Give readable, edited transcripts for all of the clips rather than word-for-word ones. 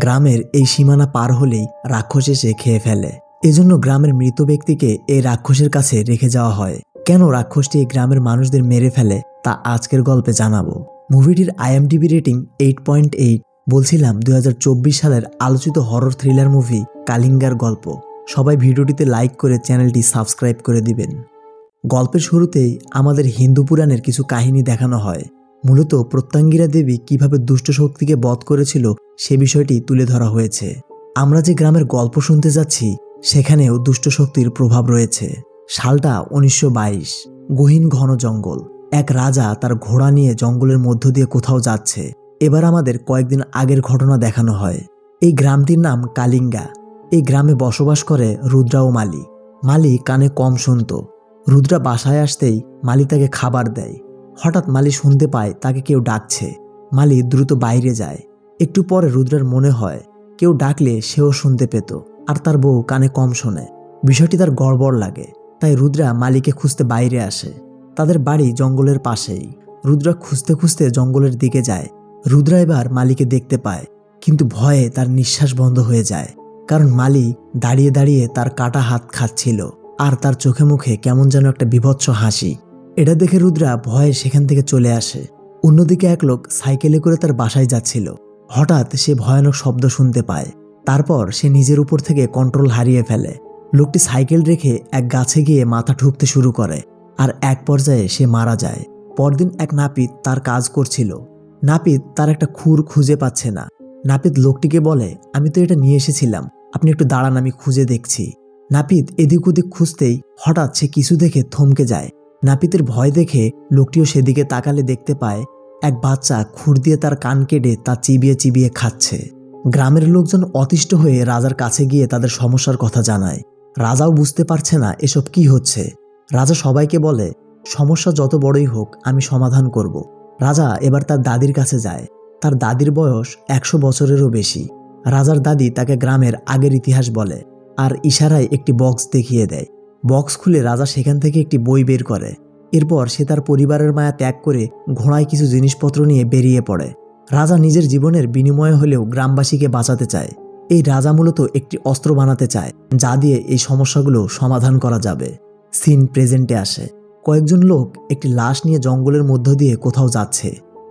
গ্রামের এই সীমানা পার হলেই রাক্ষস এসে খেয়ে ফেলে। এজন্য গ্রামের মৃত ব্যক্তিকে এই রাক্ষসের কাছে রেখে যাওয়া হয়। কেন রাক্ষসটি এই গ্রামের মানুষদের মেরে ফেলে তা আজকের গল্পে জানাবো। মুভিটির IMDb রেটিং 8.8। বলছিলাম 2024 সালের আলোচিত হরর থ্রিলার মুভি কালিঙ্গার গল্প। সবাই ভিডিওটিতে লাইক করে চ্যানেলটি সাবস্ক্রাইব করে দিবেন। গল্পের শুরুতেই আমাদের হিন্দু পুরাণের কিছু কাহিনী দেখানো হয়। মূলত প্রত্যঙ্গিরা দেবী কিভাবে দুষ্ট শক্তিকে বধ করেছিল সে বিষয়টি তুলে ধরা হয়েছে। আমরা যে গ্রামের গল্প শুনতে যাচ্ছি সেখানেও দুষ্ট শক্তির প্রভাব রয়েছে। সালটা 1922। গহীন ঘন জঙ্গল। এক রাজা তার ঘোড়া নিয়ে জঙ্গলের মধ্য দিয়ে কোথাও যাচ্ছে। এবার আমাদের কয়েকদিন আগের ঘটনা দেখানো হয়। এই গ্রামটির নাম কালিঙ্গা। এই গ্রামে বসবাস করে রুদ্রা ও মালি। মালি কানে কম শুনত। রুদ্রা বাসায় আসতেই মালি তাকে খাবার দেয়। হঠাৎ মালি শুনতে পায় তাকে কেউ ডাকছে। মালি দ্রুত বাইরে যায়। একটু পরে রুদ্রার মনে হয় কেউ ডাকলে সেও শুনতে পেত, আর তার বউ কানে কম শোনে। বিষয়টি তার গড়বড় লাগে। তাই রুদ্রা মালিকে খুঁজতে বাইরে আসে। তাদের বাড়ি জঙ্গলের পাশেই। রুদ্রা খুঁজতে খুঁজতে জঙ্গলের দিকে যায়। রুদ্রা এবার মালিকে দেখতে পায়, কিন্তু ভয়ে তার নিঃশ্বাস বন্ধ হয়ে যায়। কারণ মালি দাঁড়িয়ে দাঁড়িয়ে তার কাটা হাত খাচ্ছিল, আর তার চোখে মুখে কেমন যেন একটা বীভৎস হাসি। এটা দেখে রুদ্রা ভয়ে সেখান থেকে চলে আসে। অন্যদিকে এক লোক সাইকেলে করে তার বাসায় যাচ্ছিল। হঠাৎ সে ভয়ানক শব্দ শুনতে পায়। তারপর সে নিজের উপর থেকে কন্ট্রোল হারিয়ে ফেলে। লোকটি সাইকেল রেখে এক গাছে গিয়ে মাথা ঠুকতে শুরু করে, আর এক পর্যায়ে সে মারা যায়। পরদিন এক নাপিত তার কাজ করছিল। নাপিত তার একটা খুর খুঁজে পাচ্ছে না। নাপিত লোকটিকে বলে, আমি তো এটা নিয়ে এসেছিলাম, আপনি একটু দাঁড়ান, আমি খুঁজে দেখছি। নাপিত এদিক ওদিক খুঁজতেই হঠাৎ সে কিছু দেখে থমকে যায়। নাপিতের ভয় দেখে লোকটিও সেদিকে তাকালে দেখতে পায় এক বাচ্চা খুর দিয়ে তার কান কেটে তা চিবিয়ে চিবিয়ে খাচ্ছে। গ্রামের লোকজন অতিষ্ঠ হয়ে রাজার কাছে গিয়ে তাদের সমস্যার কথা জানায়। রাজাও বুঝতে পারছে না এসব কি হচ্ছে। রাজা সবাইকে বলে, সমস্যা যত বড়ই হোক আমি সমাধান করব। রাজা এবার তার দাদির কাছে যায়। তার দাদির বয়স 100 বছরেরও বেশি। রাজার দাদি তাকে গ্রামের আগের ইতিহাস বলে, আর ইশারায় একটি বক্স দেখিয়ে দেয়। বক্স খুলে রাজা সেখান থেকে একটি বই বের করে। এরপর সে তার পরিবারের মায়া ত্যাগ করে ঘোড়ায় কিছু জিনিসপত্র নিয়ে বেরিয়ে পড়ে। রাজা নিজের জীবনের বিনিময়ে হলেও গ্রামবাসীকে বাঁচাতে চায়। এই রাজা মূলত একটি অস্ত্র বানাতে চায়, যা দিয়ে এই সমস্যাগুলো সমাধান করা যাবে। সিন প্রেজেন্টে আসে। কয়েকজন লোক একটি লাশ নিয়ে জঙ্গলের মধ্য দিয়ে কোথাও যাচ্ছে।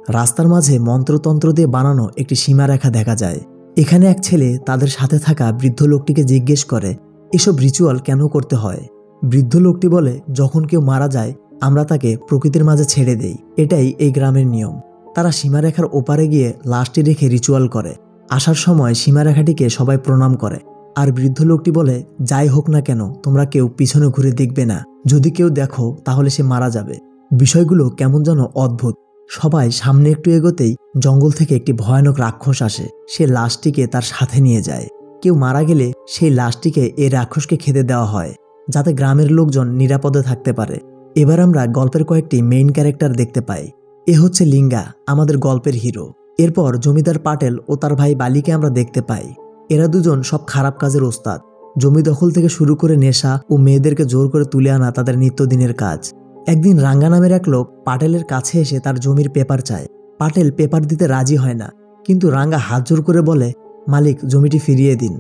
রাস্তার মাঝে মন্ত্রতন্ত্র দিয়ে বানানো একটি সীমারেখা দেখা যায়। এখানে এক ছেলে তাদের সাথে থাকা বৃদ্ধ লোকটিকে জিজ্ঞেস করে, এসব রিচুয়াল কেন করতে হয়? বৃদ্ধ লোকটি বলে, যখন কেউ মারা যায় আমরা তাকে প্রকৃতির মাঝে ছেড়ে দেই, এটাই এই গ্রামের নিয়ম। তারা সীমারেখার ওপারে গিয়ে লাশটি রেখে রিচুয়াল করে। আসার সময় সীমারেখাটিকে সবাই প্রণাম করে। আর বৃদ্ধ লোকটি বলে, যাই হোক না কেন তোমরা কেউ পিছনে ঘুরে দেখবে না, যদি কেউ দেখো তাহলে সে মারা যাবে। বিষয়গুলো কেমন যেন অদ্ভুত। সবাই সামনে একটু এগোতেই জঙ্গল থেকে একটি ভয়ানক রাক্ষস আসে। সে লাশটিকে তার সাথে নিয়ে যায়। কেউ মারা গেলে সেই লাশটিকে এই রাক্ষসকে খেতে দেওয়া হয়, যাতে গ্রামের লোকজন নিরাপদে থাকতে পারে। এবার আমরা গল্পের কয়েকটি মেইন ক্যারেক্টার দেখতে পাই। এ হচ্ছে লিঙ্গা, আমাদের গল্পের হিরো। এরপর জমিদার পাটেল ও তার ভাই বালিকে আমরা দেখতে পাই। এরা দুজন সব খারাপ কাজের ওস্তাদ। জমি দখল থেকে শুরু করে নেশা ও মেয়েদেরকে জোর করে তুলে আনা তাদের নিত্যদিনের কাজ। একদিন রাঙ্গা নামের এক লোক পাটেলের কাছে এসে তার জমির পেপার চায়। পাটেল পেপার দিতে রাজি হয় না, কিন্তু রাঙ্গা হাত জোর করে বলে, মালিক জমিটি ফিরিয়ে দিন।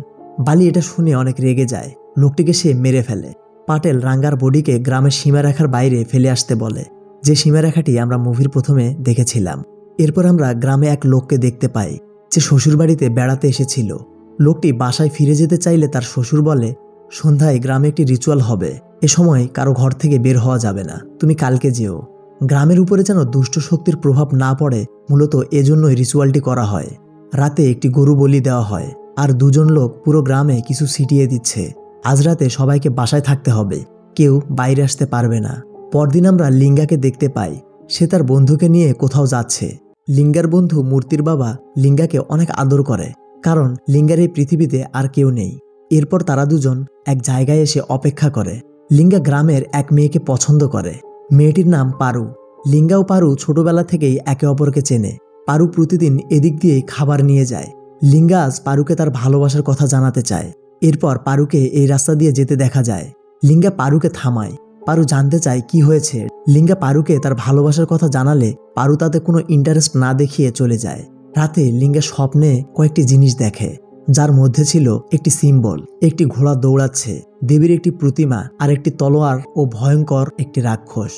বালি এটা শুনে অনেক রেগে যায়। লোকটিকে সে মেরে ফেলে। পাটেল রাঙ্গার বডিকে গ্রামের সীমারেখার বাইরে ফেলে আসতে বলে, যে সীমারেখাটি আমরা মুভির প্রথমে দেখেছিলাম। এরপর আমরা গ্রামে এক লোককে দেখতে পাই, যে শ্বশুরবাড়িতে বেড়াতে এসেছিল। লোকটি বাসায় ফিরে যেতে চাইলে তার শ্বশুর বলে, সন্ধ্যায় গ্রামে একটি রিচুয়াল হবে, এ সময় কারো ঘর থেকে বের হওয়া যাবে না, তুমি কালকে যেও। গ্রামের উপরে যেন দুষ্ট শক্তির প্রভাব না পড়ে, মূলত এজন্যই রিচুয়ালটি করা হয়। রাতে একটি গরু বলি দেওয়া হয়, আর দুজন লোক পুরো গ্রামে কিছু ছিটিয়ে দিচ্ছে। আজ রাতে সবাইকে বাসায় থাকতে হবে, কেউ বাইরে আসতে পারবে না। পরদিন আমরা লিঙ্গাকে দেখতে পাই। সে তার বন্ধুকে নিয়ে কোথাও যাচ্ছে। লিঙ্গার বন্ধু মূর্তির বাবা লিঙ্গাকে অনেক আদর করে, কারণ লিঙ্গার এই পৃথিবীতে আর কেউ নেই। এরপর তারা দুজন এক জায়গায় এসে অপেক্ষা করে। লিঙ্গা গ্রামের এক মেয়েকে পছন্দ করে। মেয়েটির নাম পারু। লিঙ্গা ও পারু ছোটবেলা থেকেই একে অপরকে চেনে। পারু প্রতিদিন এদিক দিয়েই খাবার নিয়ে যায়। লিঙ্গা আজ পারুকে তার ভালোবাসার কথা জানাতে চায়। এরপর পারুকে এই রাস্তা দিয়ে যেতে দেখা যায়। লিঙ্গা পারুকে থামায়। পারু জানতে চায় কি হয়েছে। লিঙ্গা পারুকে তার ভালোবাসার কথা জানালে পারু তাতে কোনো ইন্টারেস্ট না দেখিয়ে চলে যায়। রাতে লিঙ্গা স্বপ্নে কয়েকটি জিনিস দেখে, যার মধ্যে ছিল একটি সিম্বল, একটি ঘোড়া দৌড়াচ্ছে, দেবীর একটি প্রতিমা আর একটি তলোয়ার ও ভয়ঙ্কর একটি রাক্ষস।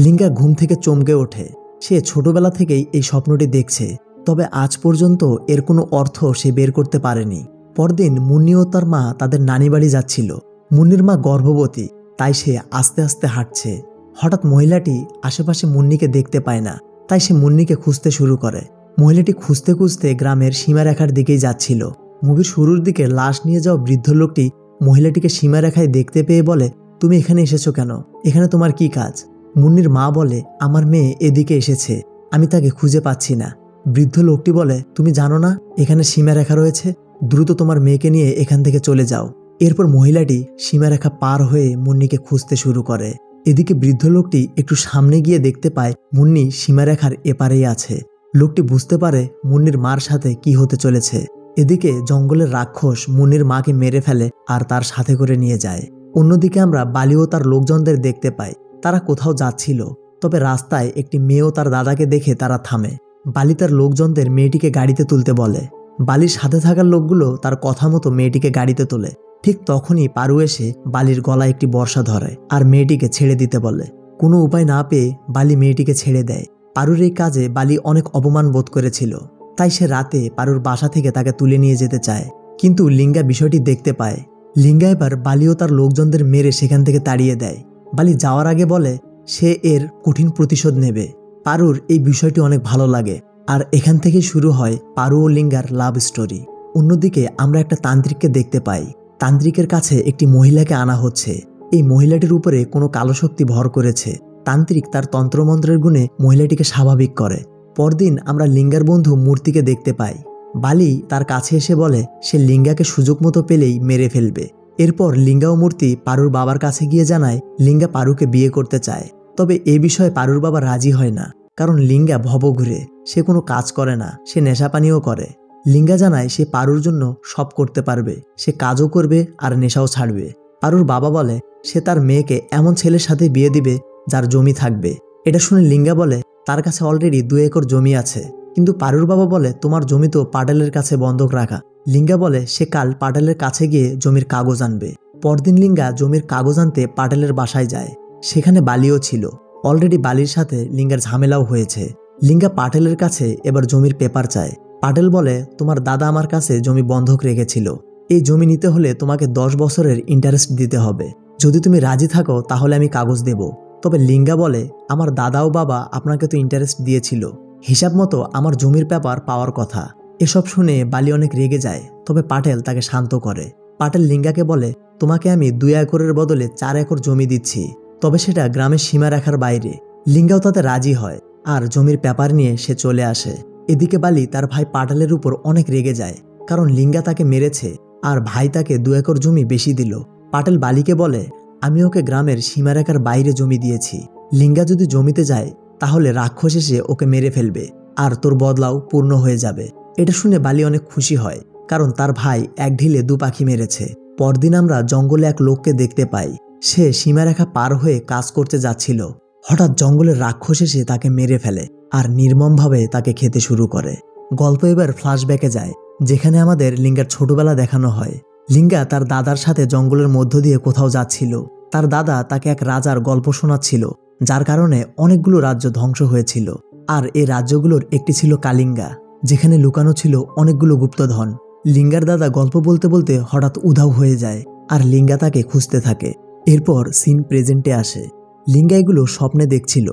লিঙ্গা ঘুম থেকে চমকে ওঠে। সে ছোটবেলা থেকেই এই স্বপ্নটি দেখছে, তবে আজ পর্যন্ত এর কোনো অর্থ সে বের করতে পারেনি। পরদিন মুন্নি ও তার মা তাদের নানি বাড়ি যাচ্ছিল। মুন্নির মা গর্ভবতী, তাই সে আস্তে আস্তে হাঁটছে। হঠাৎ মহিলাটি আশেপাশে মুন্নিকে দেখতে পায় না, তাই সে মুন্নিকে খুঁজতে শুরু করে। মহিলাটি খুঁজতে খুঁজতে গ্রামের সীমারেখার দিকেই যাচ্ছিল। মুভির শুরুর দিকে লাশ নিয়ে যাওয়া বৃদ্ধ লোকটি মহিলাটিকে সীমারেখায় দেখতে পেয়ে বলে, তুমি এখানে এসেছো কেন? এখানে তোমার কি কাজ? মুন্নির মা বলে, আমার মেয়ে এদিকে এসেছে, আমি তাকে খুঁজে পাচ্ছি না। বৃদ্ধ লোকটি বলে, তুমি জানো না এখানে সীমারেখা রয়েছে? দ্রুত তোমার মেয়েকে নিয়ে এখান থেকে চলে যাও। এরপর মহিলাটি সীমারেখা পার হয়ে মুন্নিকে খুঁজতে শুরু করে। এদিকে বৃদ্ধ লোকটি একটু সামনে গিয়ে দেখতে পায় মুন্নি সীমারেখার এপারেই আছে। লোকটি বুঝতে পারে মুন্নির মার সাথে কি হতে চলেছে। এদিকে জঙ্গলের রাক্ষস মুন্নির মাকে মেরে ফেলে আর তার সাথে করে নিয়ে যায়। অন্যদিকে আমরা বালি ও তার লোকজনদের দেখতে পাই। তারা কোথাও যাচ্ছিল, তবে রাস্তায় একটি মেয়ে ও তার দাদাকে দেখে তারা থামে। বালি তার লোকজনদের মেয়েটিকে গাড়িতে তুলতে বলে। বালির সাথে থাকার লোকগুলো তার কথা মতো মেয়েটিকে গাড়িতে তোলে। ঠিক তখনই পারু এসে বালির গলায় একটি বর্শা ধরে আর মেয়েটিকে ছেড়ে দিতে বলে। কোনো উপায় না পেয়ে বালি মেয়েটিকে ছেড়ে দেয়। পারুর এই কাজে বালি অনেক অপমান বোধ করেছিল, তাই সে রাতে পারুর বাসা থেকে তাকে তুলে নিয়ে যেতে চায়। কিন্তু লিঙ্গা বিষয়টি দেখতে পায়। লিঙ্গা এবার বালি ও তার লোকজনদের মেরে সেখান থেকে তাড়িয়ে দেয়। বালি যাওয়ার আগে বলে সে এর কঠিন প্রতিশোধ নেবে। পারুর এই বিষয়টি অনেক ভালো লাগে, আর এখান থেকে শুরু হয় পারু ও লিঙ্গার লাভ স্টোরি। অন্যদিকে আমরা একটা তান্ত্রিককে দেখতে পাই। তান্ত্রিকের কাছে একটি মহিলাকে আনা হচ্ছে। এই মহিলাটির উপরে কোনো কালো শক্তি ভর করেছে। তান্ত্রিক তার তন্ত্রমন্ত্রের গুণে মহিলাটিকে স্বাভাবিক করে। পরদিন আমরা লিঙ্গার বন্ধু মূর্তিকে দেখতে পাই। বালি তার কাছে এসে বলে সে লিঙ্গাকে সুযোগ মতো পেলেই মেরে ফেলবে। এরপর লিঙ্গা ও মূর্তি পারুর বাবার কাছে গিয়ে জানায় লিঙ্গা পারুকে বিয়ে করতে চায়। তবে এ বিষয়ে পারুর বাবা রাজি হয় না, কারণ লিঙ্গা ভবঘুরে, সে কোনো কাজ করে না, সে নেশাপানিও করে। লিঙ্গা জানায় সে পারুর জন্য সব করতে পারবে, সে কাজও করবে আর নেশাও ছাড়বে। পারুর বাবা বলে সে তার মেয়েকে এমন ছেলের সাথে বিয়ে দিবে যার জমি থাকবে। এটা শুনে লিঙ্গা বলে তার কাছে অলরেডি 2 একর জমি আছে। কিন্তু পারুর বাবা বলে তোমার জমি তো পাটেলের কাছে বন্ধক রাখা। লিঙ্গা বলে সে কাল পাটেলের কাছে গিয়ে জমির কাগজ আনবে। পরদিন লিঙ্গা জমির কাগজ আনতে পাটেলের বাসায় যায়। সেখানে বালিও ছিল। অলরেডি বালির সাথে লিঙ্গার ঝামেলাও হয়েছে। লিঙ্গা পাটেলের কাছে এবার জমির পেপার চায়। পাটেল বলে তোমার দাদা আমার কাছে জমি বন্ধক রেখেছিল, এই জমি নিতে হলে তোমাকে 10 বছরের ইন্টারেস্ট দিতে হবে। যদি তুমি রাজি থাকো তাহলে আমি কাগজ দেব। তবে লিঙ্গা বলে আমার দাদা ও বাবা আপনাকে তো ইন্টারেস্ট দিয়েছিল, হিসাব মতো আমার জমির পেপার পাওয়ার কথা। এসব শুনে বালি অনেক রেগে যায়, তবে পাটেল তাকে শান্ত করে। পাটেল লিঙ্গাকে বলে তোমাকে আমি 2 একরের বদলে 4 একর জমি দিচ্ছি, তবে সেটা গ্রামের সীমারেখার বাইরে। লিঙ্গাও তাতে রাজি হয় আর জমির পেপার নিয়ে সে চলে আসে। এদিকে বালি তার ভাই পাটেলের উপর অনেক রেগে যায়, কারণ লিঙ্গা তাকে মেরেছে আর ভাই তাকে 2 একর জমি বেশি দিল। পাটেল বালিকে বলে আমি ওকে গ্রামের সীমারেখার বাইরে জমি দিয়েছি, লিঙ্গা যদি জমিতে যায় তাহলে রাক্ষস এসে ওকে মেরে ফেলবে আর তোর বদলাও পূর্ণ হয়ে যাবে। এটা শুনে বালি অনেক খুশি হয়, কারণ তার ভাই এক ঢিলে 2 পাখি মেরেছে। পরদিন আমরা জঙ্গলে এক লোককে দেখতে পাই। সে সীমারেখা পার হয়ে কাজ করতে যাচ্ছিল। হঠাৎ জঙ্গলের রাক্ষস এসে তাকে মেরে ফেলে আর নির্মমভাবে তাকে খেতে শুরু করে। গল্প এবার ফ্ল্যাশব্যাকে যায়, যেখানে আমাদের লিঙ্গার ছোটবেলা দেখানো হয়। লিঙ্গা তার দাদার সাথে জঙ্গলের মধ্য দিয়ে কোথাও যাচ্ছিল। তার দাদা তাকে এক রাজার গল্প শোনাচ্ছিল, যার কারণে অনেকগুলো রাজ্য ধ্বংস হয়েছিল। আর এই রাজ্যগুলোর একটি ছিল কালিঙ্গা, যেখানে লুকানো ছিল অনেকগুলো গুপ্তধন। লিঙ্গার দাদা গল্প বলতে বলতে হঠাৎ উধাও হয়ে যায় আর লিঙ্গা তাকে খুঁজতে থাকে। এরপর সিন প্রেজেন্টে আসে। লিঙ্গা এগুলো স্বপ্নে দেখছিল।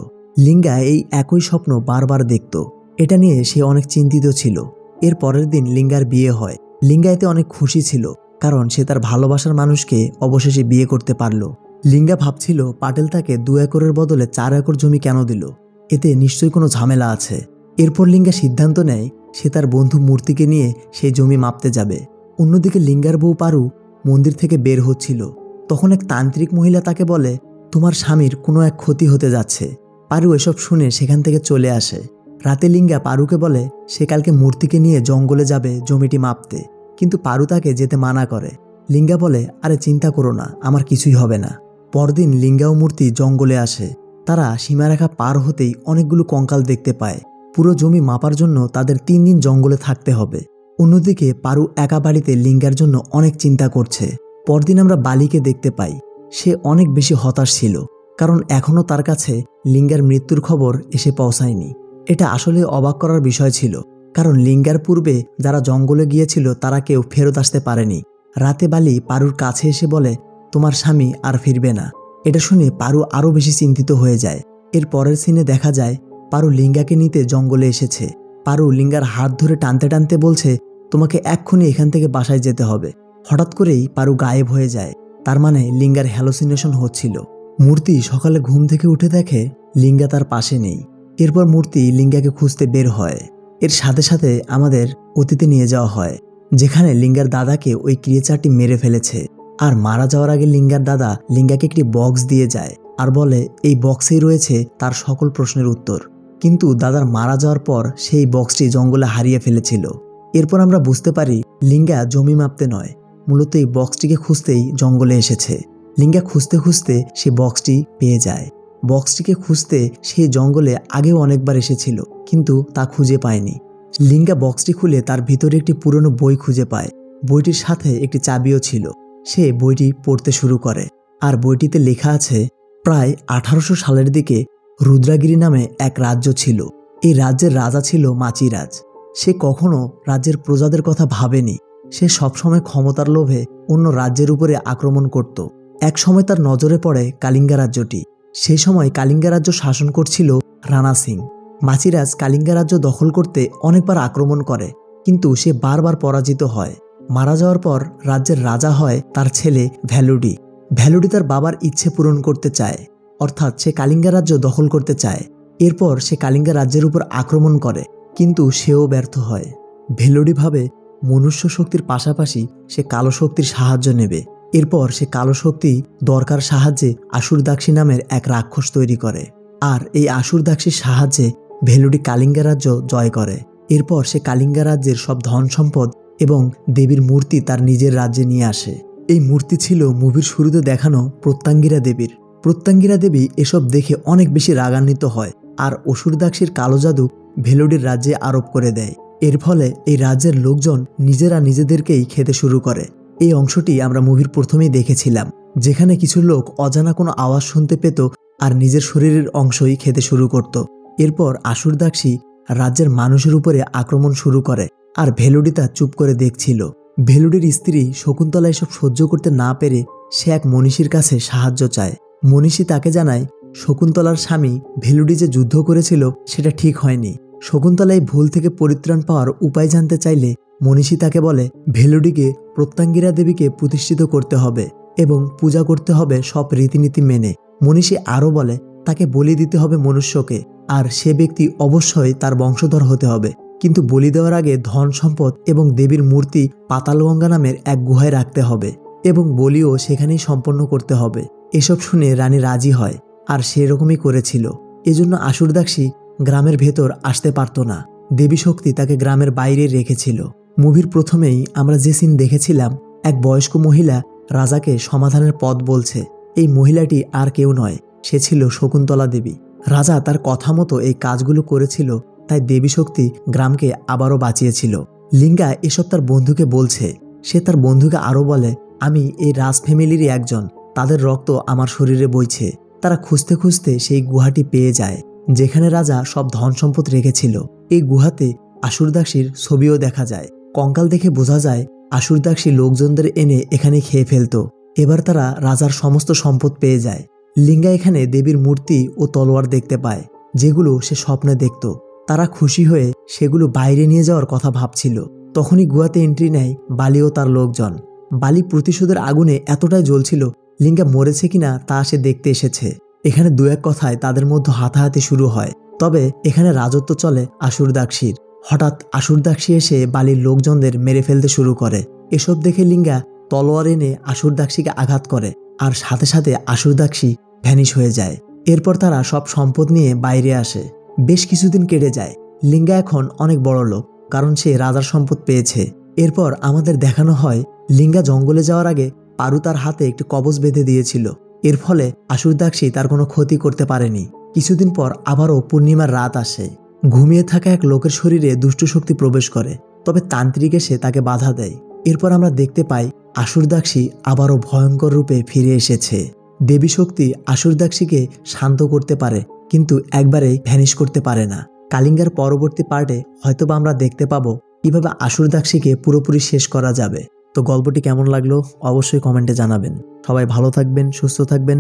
লিঙ্গা এই একই স্বপ্ন বারবার দেখত। এটা নিয়ে সে অনেক চিন্তিত ছিল। এর পরের দিন লিঙ্গার বিয়ে হয়। লিঙ্গা এতে অনেক খুশি ছিল, কারণ সে তার ভালোবাসার মানুষকে অবশেষে বিয়ে করতে পারল। লিঙ্গা ভাবছিল পাটেল তাকে 2 একরের বদলে 4 একর জমি কেন দিল, এতে নিশ্চয়ই কোনো ঝামেলা আছে। এরপর লিঙ্গা সিদ্ধান্ত নেয় সে তার বন্ধু মূর্তিকে নিয়ে সেই জমি মাপতে যাবে। অন্যদিকে লিঙ্গার বউ পারু মন্দির থেকে বের হচ্ছিল। তখন এক তান্ত্রিক মহিলা তাকে বলে তোমার স্বামীর কোনো এক ক্ষতি হতে যাচ্ছে। পারু এসব শুনে সেখান থেকে চলে আসে। রাতে লিঙ্গা পারুকে বলে সে কালকে মূর্তিকে নিয়ে জঙ্গলে যাবে জমিটি মাপতে, কিন্তু পারু তাকে যেতে মানা করে। লিঙ্গা বলে আরে চিন্তা করো না, আমার কিছুই হবে না। পরদিন লিঙ্গা ও মূর্তি জঙ্গলে আসে। তারা সীমারেখা পার হতেই অনেকগুলো কঙ্কাল দেখতে পায়। পুরো জমি মাপার জন্য তাদের 3 দিন জঙ্গলে থাকতে হবে। অন্যদিকে পারু একা বাড়িতে লিঙ্গার জন্য অনেক চিন্তা করছে। পরদিন আমরা বালিকে দেখতে পাই। সে অনেক বেশি হতাশ ছিল, কারণ এখনও তার কাছে লিঙ্গার মৃত্যুর খবর এসে পৌঁছায়নি। এটা আসলে অবাক করার বিষয় ছিল, কারণ লিঙ্গার পূর্বে যারা জঙ্গলে গিয়েছিল তারা কেউ ফেরত আসতে পারেনি। রাতে বালি পারুর কাছে এসে বলে, তোমার স্বামী আর ফিরবে না। এটা শুনে পারু আরও বেশি চিন্তিত হয়ে যায়। এর পরের সিনে দেখা যায় পারু লিঙ্গাকে নিতে জঙ্গলে এসেছে। পারু লিঙ্গার হাত ধরে টানতে টানতে বলছে, তোমাকে এক্ষুনি এখান থেকে বাসায় যেতে হবে। হঠাৎ করেই পারু গায়েব হয়ে যায়। তার মানে লিঙ্গার হ্যালোসিনেশন হচ্ছিল। মূর্তি সকালে ঘুম থেকে উঠে দেখে লিঙ্গা তার পাশে নেই। এরপর মূর্তি লিঙ্গাকে খুঁজতে বের হয়। এর সাথে সাথে আমাদের অতীতে নিয়ে যাওয়া হয়, যেখানে লিঙ্গার দাদাকে ওই ক্রিয়েচারটি মেরে ফেলেছে। আর মারা যাওয়ার আগে লিঙ্গার দাদা লিঙ্গাকে একটি বক্স দিয়ে যায় আর বলে এই বক্সেই রয়েছে তার সকল প্রশ্নের উত্তর। কিন্তু দাদার মারা যাওয়ার পর সেই বক্সটি জঙ্গলে হারিয়ে ফেলেছিল। এরপর আমরা বুঝতে পারি লিঙ্গা জমি মাপতে নয়, মূলত এই বক্সটিকে খুঁজতেই জঙ্গলে এসেছে। লিঙ্গা খুঁজতে খুঁজতে সে বক্সটি পেয়ে যায়। বক্সটিকে খুঁজতে সেই জঙ্গলে আগেও অনেকবার এসেছিল, কিন্তু তা খুঁজে পায়নি। লিঙ্গা বক্সটি খুলে তার ভিতরে একটি পুরনো বই খুঁজে পায়। বইটির সাথে একটি চাবিও ছিল। সে বইটি পড়তে শুরু করে, আর বইটিতে লেখা আছে প্রায় 1800 সালের দিকে রুদ্রাগিরি নামে এক রাজ্য ছিল। এই রাজ্যের রাজা ছিল মাচিরাজ। সে কখনো রাজ্যের প্রজাদের কথা ভাবেনি। সে সবসময় ক্ষমতার লোভে অন্য রাজ্যের উপরে আক্রমণ করত। এক সময় তার নজরে পড়ে কালিঙ্গা রাজ্যটি। সেই সময় কালিঙ্গা রাজ্য শাসন করছিল রানা সিং। মাচিরাজ কালিঙ্গা রাজ্য দখল করতে অনেকবার আক্রমণ করে, কিন্তু সে বারবার পরাজিত হয়। মারা যাওয়ার পর রাজ্যের রাজা হয় তার ছেলে ভ্যালুডি। ভ্যালুডি তার বাবার ইচ্ছে পূরণ করতে চায়, অর্থাৎ সে কালিঙ্গা রাজ্য দখল করতে চায়। এরপর সে কালিঙ্গা রাজ্যের উপর আক্রমণ করে, কিন্তু সেও ব্যর্থ হয়। ভ্যালুডি ভাবে মনুষ্য শক্তির পাশাপাশি সে কালো শক্তির সাহায্য নেবে। এরপর সে কালো শক্তি দরকার সাহায্যে আসুরদাক্ষী নামের এক রাক্ষস তৈরি করে, আর এই আসুরদাক্ষীর সাহায্যে ভ্যালুডি কালিঙ্গা রাজ্য জয় করে। এরপর সে কালিঙ্গা রাজ্যের সব ধন সম্পদ এবং দেবীর মূর্তি তার নিজের রাজ্যে নিয়ে আসে। এই মূর্তি ছিল মুভির শুরুতে দেখানো প্রত্যঙ্গিরা দেবীর। প্রত্যঙ্গিরা দেবী এসব দেখে অনেক বেশি রাগান্বিত হয়, আর অসুরদাক্ষীর কালো জাদু ভ্যালুডির রাজ্যে আরোপ করে দেয়। এর ফলে এই রাজ্যের লোকজন নিজেরা নিজেদেরকেই খেতে শুরু করে। এই অংশটি আমরা মুভির প্রথমেই দেখেছিলাম, যেখানে কিছু লোক অজানা কোনো আওয়াজ শুনতে পেত আর নিজের শরীরের অংশই খেতে শুরু করত। এরপর আসুরদাক্ষী রাজ্যের মানুষের উপরে আক্রমণ শুরু করে, আর ভ্যালুডি তা চুপ করে দেখছিল। ভ্যালুডির স্ত্রী শকুন্তলা এসব সহ্য করতে না পেরে সে এক মনীষীর কাছে সাহায্য চায়। মনীষী তাকে জানায় শকুন্তলার স্বামী ভ্যালুডি যে যুদ্ধ করেছিল সেটা ঠিক হয়নি। শকুন্তলা এই ভুল থেকে পরিত্রাণ পাওয়ার উপায় জানতে চাইলে মনীষী তাকে বলে ভ্যালুডিকে প্রত্যঙ্গিরা দেবীকে প্রতিষ্ঠিত করতে হবে এবং পূজা করতে হবে সব রীতিনীতি মেনে। মনীষী আরও বলে তাকে বলি দিতে হবে মনুষ্যকে, আর সে ব্যক্তি অবশ্যই তার বংশধর হতে হবে, কিন্তু বলি দেওয়ার আগে ধন সম্পদ এবং দেবীর মূর্তি পাতালগঙ্গা নামের এক গুহায় রাখতে হবে এবং বলিও সেখানেই সম্পন্ন করতে হবে। এসব শুনে রানী রাজি হয়, আর সেরকমই করেছিল। এজন্য আসুরদাক্ষী গ্রামের ভেতর আসতে পারত না। দেবী শক্তি তাকে গ্রামের বাইরে রেখেছিল। মুভির প্রথমেই আমরা যে সিন দেখেছিলাম, এক বয়স্ক মহিলা রাজাকে সমাধানের পথ বলছে। এই মহিলাটি আর কেউ নয়, সে ছিল শকুন্তলা দেবী। রাজা তার কথা মতো এই কাজগুলো করেছিল, তাই দেবী শক্তি গ্রামকে আবারও বাঁচিয়েছিল। লিঙ্গা এসব তার বন্ধুকে বলছে। সে তার বন্ধুকে আরও বলে, আমি এই রাজ ফ্যামিলিরই একজন, তাদের রক্ত আমার শরীরে বইছে। তারা খুঁজতে খুঁজতে সেই গুহাটি পেয়ে যায়, যেখানে রাজা সব ধন সম্পদ রেখেছিল। এই গুহাতে আসুরদাক্ষীর ছবিও দেখা যায়। কঙ্কাল দেখে বোঝা যায় আসুরদাক্ষী লোকজনদের এনে এখানে খেয়ে ফেলত। এবার তারা রাজার সমস্ত সম্পদ পেয়ে যায়। লিঙ্গা এখানে দেবীর মূর্তি ও তলোয়ার দেখতে পায়, যেগুলো সে স্বপ্নে দেখত। তারা খুশি হয়ে সেগুলো বাইরে নিয়ে যাওয়ার কথা ভাবছিল। তখনই গুহাতে এন্ট্রি নেয় বালি ও তার লোকজন। বালি প্রতিশোধের আগুনে এতটাই জ্বলছিল, লিঙ্গা মরেছে কিনা তা সে দেখতে এসেছে। এখানে দু এক কথায় তাদের মধ্যে হাতাহাতি শুরু হয়। তবে এখানে রাজত্ব চলে আসুরদাক্ষীর। হঠাৎ আসুরদাক্ষী এসে বালির লোকজনদের মেরে ফেলতে শুরু করে। এসব দেখে লিঙ্গা তলোয়ার এনে আসুরদাক্ষীকে আঘাত করে, আর সাথে সাথে আসুরদাক্ষী ভ্যানিশ হয়ে যায়। এরপর তারা সব সম্পদ নিয়ে বাইরে আসে। বেশ কিছুদিন কেটে যায়। লিঙ্গা এখন অনেক বড় লোক, কারণ সে রাজার সম্পদ পেয়েছে। এরপর আমাদের দেখানো হয় লিঙ্গা জঙ্গলে যাওয়ার আগে পারু তার হাতে একটি কবচ বেঁধে দিয়েছিল। এর ফলে আসুরদাক্ষী তার কোনো ক্ষতি করতে পারেনি। কিছুদিন পর আবারও পূর্ণিমার রাত আসে। ঘুমিয়ে থাকা এক লোকের শরীরে দুষ্ট শক্তি প্রবেশ করে, তবে তান্ত্রিক এসে তাকে বাধা দেয়। এরপর আমরা দেখতে পাই আসুরদাক্ষী আবারও ভয়ঙ্কর রূপে ফিরে এসেছে। দেবী শক্তি আসুরদাক্ষীকে শান্ত করতে পারে, কিন্তু একবারে ভ্যানিশ করতে পারে না। কালিঙ্গার পরবর্তী পার্টে হয়তোবা আমরা দেখতে পাবো কিভাবে আসুরদাক্ষীকে পুরোপুরি শেষ করা যাবে। তো গল্পটি কেমন লাগলো অবশ্যই কমেন্টে জানাবেন। সবাই ভালো থাকবেন, সুস্থ থাকবেন।